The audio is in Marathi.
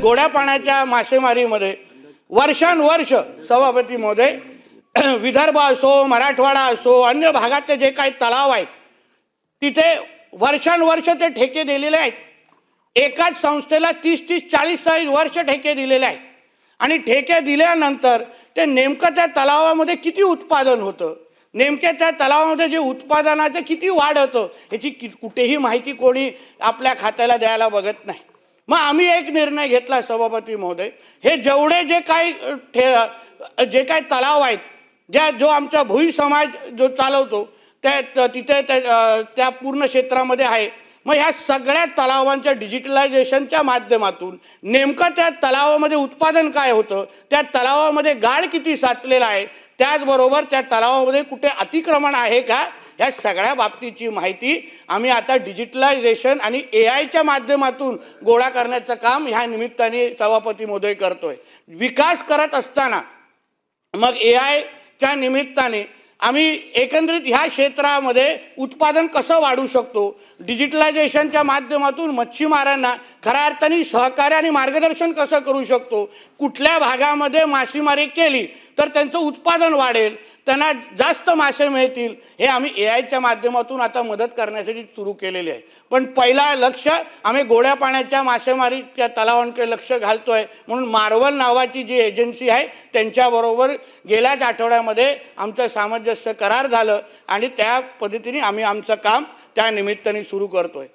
गोड्या पाण्याच्या मासेमारीमध्ये वर्षानुवर्ष सभापती महोदय विदर्भ असो, मराठवाडा असो, अन्य भागातले जे काही तलाव आहेत तिथे वर्षानुवर्ष ते ठेके दिलेले आहेत. एकाच संस्थेला 30-40 वर्ष ठेके दिलेले आहेत आणि ठेके दिल्यानंतर ते नेमकं त्या तलावामध्ये किती उत्पादन होतं, नेमक्या त्या तलावामध्ये जे उत्पादनाचं किती वाढ होतं याची कुठेही माहिती कोणी आपल्या खात्याला द्यायला बघत नाही. मग आम्ही एक निर्णय घेतला सभापती महोदय, हे जेवढे जे काही तलाव आहेत, जो आमचा भुई समाज जो चालवतो त्या तिथे त्या पूर्ण क्षेत्रामध्ये आहे, मग ह्या सगळ्या तलावांच्या डिजिटलायझेशनच्या माध्यमातून नेमकं त्या तलावामध्ये उत्पादन काय होतं, त्या तलावामध्ये गाळ किती साचलेला आहे, त्याचबरोबर त्या तलावामध्ये कुठे अतिक्रमण आहे का, ह्या सगळ्या बाबतीची माहिती आम्ही आता डिजिटलायझेशन आणि AI माध्यमातून गोळा करण्याचं काम ह्या निमित्ताने सभापती महोदय करतोय. विकास करत असताना मग AIच्या निमित्ताने आम्ही एकंदरीत ह्या क्षेत्रामध्ये उत्पादन कसं वाढू शकतो, डिजिटलायझेशनच्या माध्यमातून मच्छीमारांना खऱ्या अर्थाने सहकार्य आणि मार्गदर्शन कसं करू शकतो, कुठल्या भागामध्ये मासेमारी केली तर त्यांचं उत्पादन वाढेल, त्यांना जास्त मासे मिळतील, हे आम्ही AIच्या माध्यमातून आता मदत करण्यासाठी सुरू केलेले आहे. पण पहिला लक्ष आम्ही गोड्या पाण्याच्या मासेमारीच्या तलावांकडे लक्ष घालतोय. म्हणून मार्वल नावाची जी एजन्सी आहे त्यांच्याबरोबर गेल्याच आठवड्यामध्ये आमचं सामंजस्य करार झालं आणि त्या पद्धतीने आम्ही आमचं काम त्या निमित्ताने सुरू करतोय.